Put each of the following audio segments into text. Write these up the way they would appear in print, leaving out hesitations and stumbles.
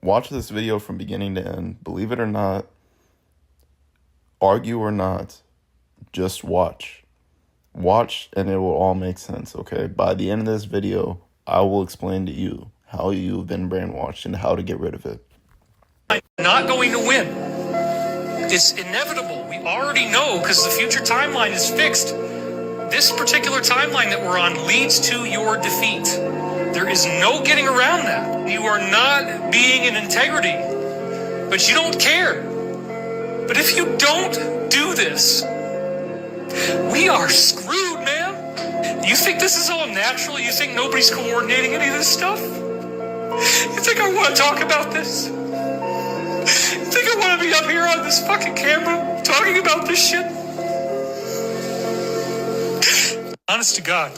Watch this video from beginning to end. Believe it or not, argue or not, just watch. Watch and it will all make sense, okay? By the end of this video, I will explain to you how you've been brainwashed and how to get rid of it. I'm not going to win. It's inevitable. We already know because the future timeline is fixed. This particular timeline that we're on leads to your defeat. There is no getting around that. You are not being in integrity, but you don't care. But if you don't do this, we are screwed, man. You think this is all natural? You think nobody's coordinating any of this stuff? You think I want to talk about this? You think I want to be up here on this fucking camera talking about this shit? Honest to God.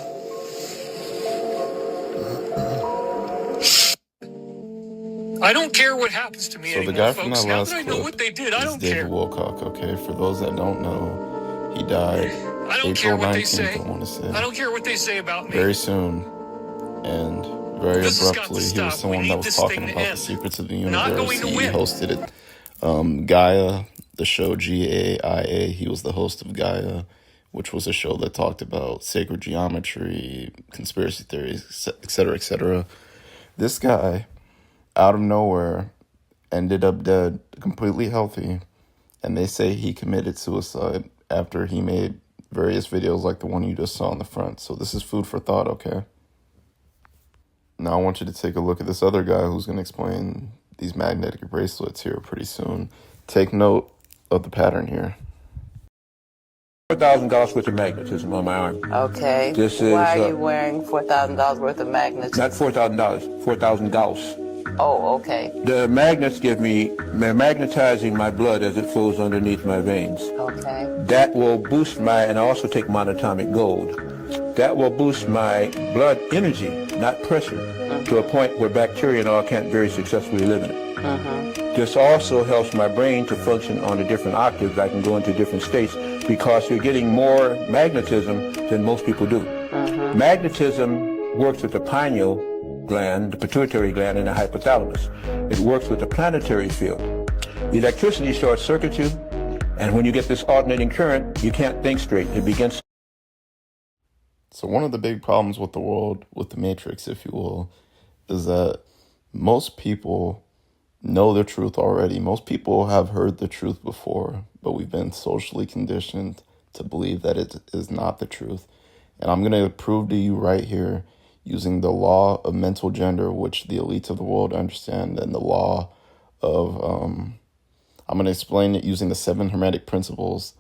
I don't care what happens to me So anymore, the guy folks. from that Now last that I know clip what they did, I is don't David care. Wilcock, okay? For those that don't know, he died I don't care April what they 19th, say. I want to say. I don't care what they say about me. Very soon and very This has got to abruptly, he stop. was someone We that need was this talking thing to about the end. secrets of the We're not universe. going to He win. hosted it. Gaia, the show Gaia. He was the host of Gaia, which was a show that talked about sacred geometry, conspiracy theories, etc., etc. This guy, out of nowhere, ended up dead, completely healthy, and they say he committed suicide after he made various videos like the one you just saw on the front. So this is food for thought, okay? Now I want you to take a look at this other guy who's going to explain these magnetic bracelets here pretty soon. Take note of the pattern here. $4,000 worth of magnetism on my arm. Okay. This is, Why are you wearing $4,000 worth of magnets? Not $4,000, 4,000 Gauss. Oh, okay. The magnets they're magnetizing my blood as it flows underneath my veins. Okay. That will boost and I also take monatomic gold. That will boost my blood energy, not pressure, to a point where bacteria and all can't very successfully live in it. This also helps my brain to function on a different octave. I can go into different states because you're getting more magnetism than most people do. Magnetism works with the pineal gland, the pituitary gland, and the hypothalamus. It works with the planetary field. Electricity short circuits you, and when you get this alternating current, you can't think straight. It begins. So one of the big problems with the world, with the Matrix, if you will, is that most people know the truth already. Most people have heard the truth before, but we've been socially conditioned to believe that it is not the truth. And I'm going to prove to you right here, using the law of mental gender, which the elites of the world understand, and the law of, I'm going to explain it using the 7 Hermetic principles,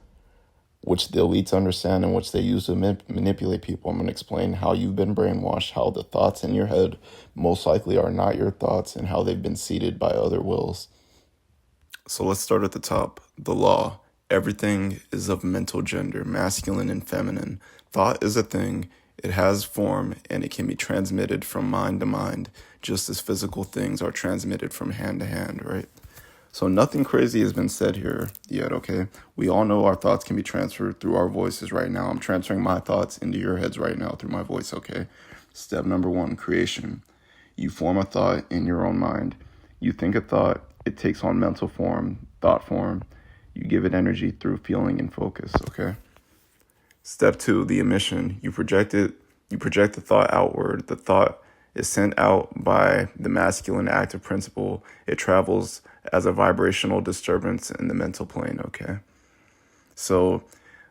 which the elites understand and which they use to manipulate people. I'm going to explain how you've been brainwashed, how the thoughts in your head most likely are not your thoughts, and how they've been seeded by other wills. So let's start at the top. The law. Everything is of mental gender, masculine and feminine. Thought is a thing. It has form, and it can be transmitted from mind to mind, just as physical things are transmitted from hand to hand, right? So nothing crazy has been said here yet, okay? We all know our thoughts can be transferred through our voices right now. I'm transferring my thoughts into your heads right now through my voice, okay? Step number 1, creation. You form a thought in your own mind. You think a thought, it takes on mental form, thought form. You give it energy through feeling and focus, okay? Step 2, the emission. You project the thought outward. The thought is sent out by the masculine active principle. It travels as a vibrational disturbance in the mental plane, okay? So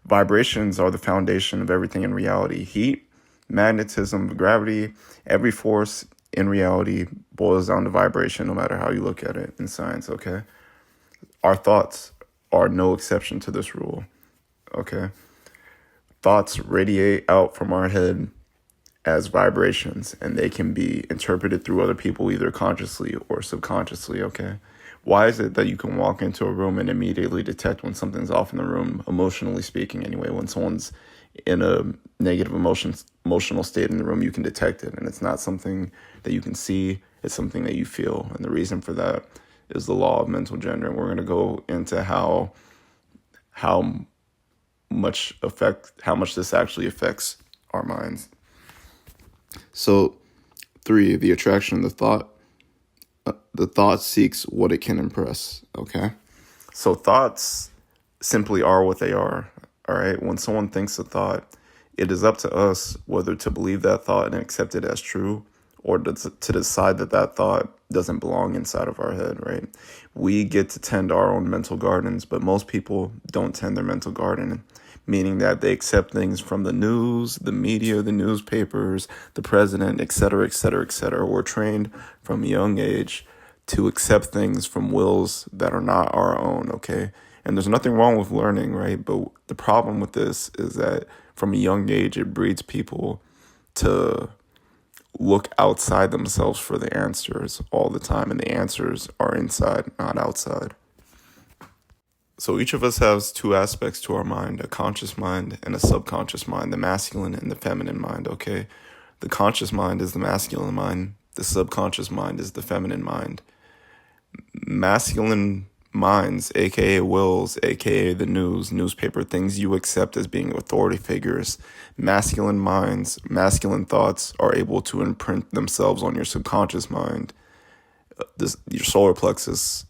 vibrations are the foundation of everything in reality. Heat, magnetism, gravity, every force in reality boils down to vibration, no matter how you look at it in science, okay? Our thoughts are no exception to this rule, okay? Thoughts radiate out from our head as vibrations, and they can be interpreted through other people, either consciously or subconsciously, okay? Why is it that you can walk into a room and immediately detect when something's off in the room, emotionally speaking anyway, when someone's in a negative emotional state in the room, you can detect it, and it's not something that you can see, it's something that you feel, and the reason for that is the law of mental gender, and we're going to go into how much this actually affects our minds. So 3, the attraction of the thought The thought seeks what it can impress, okay? So thoughts simply are what they are, all right? When someone thinks a thought, it is up to us whether to believe that thought and accept it as true, or to decide that that thought doesn't belong inside of our head, right? We get to tend our own mental gardens, but most people don't tend their mental garden, meaning that they accept things from the news, the media, the newspapers, the president, et cetera, et cetera, et cetera. We're trained from a young age to accept things from wills that are not our own, okay? And there's nothing wrong with learning, right? But the problem with this is that from a young age, it breeds people to look outside themselves for the answers all the time, and the answers are inside, not outside. So each of us has two aspects to our mind, a conscious mind and a subconscious mind, the masculine and the feminine mind, okay? The conscious mind is the masculine mind, the subconscious mind is the feminine mind. Masculine minds, aka wills, aka the news, newspaper, things you accept as being authority figures. Masculine minds, masculine thoughts are able to imprint themselves on your subconscious mind, your solar plexus.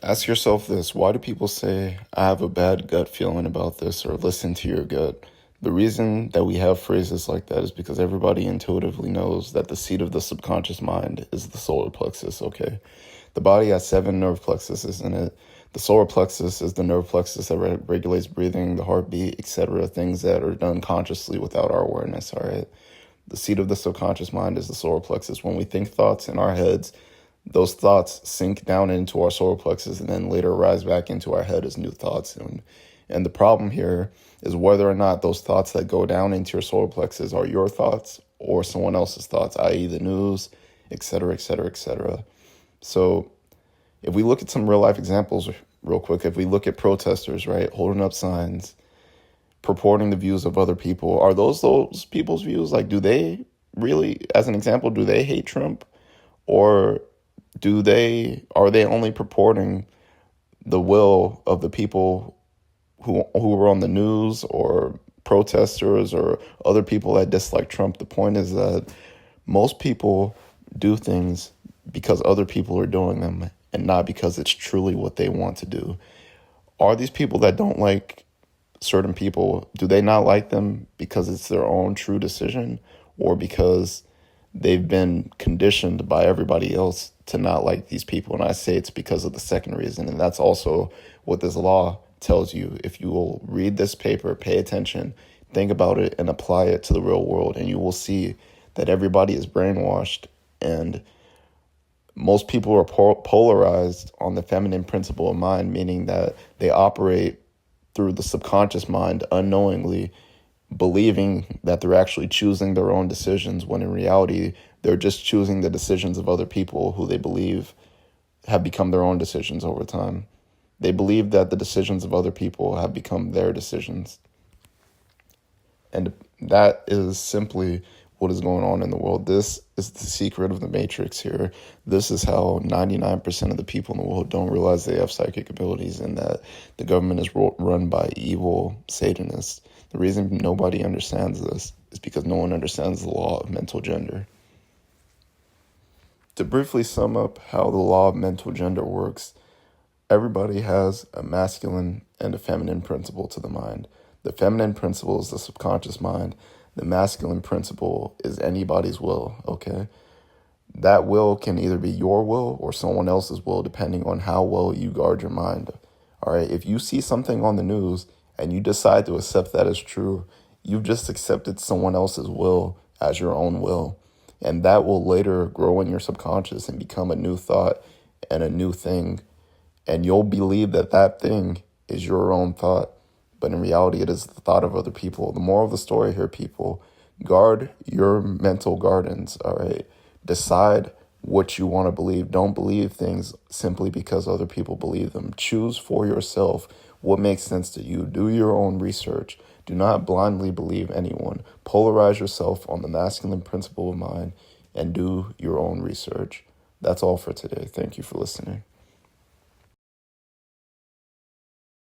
Ask yourself this: why do people say, I have a bad gut feeling about this, or listen to your gut? The reason that we have phrases like that is because everybody intuitively knows that the seat of the subconscious mind is the solar plexus, okay? The body has 7 nerve plexuses in it. The solar plexus is the nerve plexus that regulates breathing, the heartbeat, etc., things that are done consciously without our awareness, all right? The seat of the subconscious mind is the solar plexus. When we think thoughts in our heads, those thoughts sink down into our solar plexus and then later rise back into our head as new thoughts. And the problem here is whether or not those thoughts that go down into your solar plexus are your thoughts or someone else's thoughts, i.e. the news, etc., etc., etc. So if we look at some real life examples real quick, if we look at protesters, right, holding up signs, purporting the views of other people, are those people's views? Like, do they really, as an example, do they hate Trump? Or are they only purporting the will of the people who were on the news, or protesters, or other people that dislike Trump? The point is that most people do things because other people are doing them and not because it's truly what they want to do. Are these people that don't like certain people, do they not like them because it's their own true decision, or because they've been conditioned by everybody else to not like these people? And I say it's because of the second reason. And that's also what this law tells you. If you will read this paper, pay attention, think about it, and apply it to the real world, and you will see that everybody is brainwashed, and most people are polarized on the feminine principle of mind, meaning that they operate through the subconscious mind unknowingly, believing that they're actually choosing their own decisions, when in reality, they're just choosing the decisions of other people who they believe have become their own decisions over time. They believe that the decisions of other people have become their decisions. And that is simply what is going on in the world. This is the secret of the matrix here. This is how 99% of the people in the world don't realize they have psychic abilities, and that the government is run by evil Satanists. The reason nobody understands this is because no one understands the law of mental gender. To briefly sum up how the law of mental gender works, everybody has a masculine and a feminine principle to the mind. The feminine principle is the subconscious mind. The masculine principle is anybody's will, okay? That will can either be your will or someone else's will, depending on how well you guard your mind. All right, if you see something on the news and you decide to accept that as true, you've just accepted someone else's will as your own will. And that will later grow in your subconscious and become a new thought and a new thing. And you'll believe that that thing is your own thought. But in reality, it is the thought of other people. The moral of the story here, people, guard your mental gardens, all right? Decide what you want to believe. Don't believe things simply because other people believe them. Choose for yourself what makes sense to you. Do your own research. Do not blindly believe anyone. Polarize yourself on the masculine principle of mind and do your own research. That's all for today. Thank you for listening.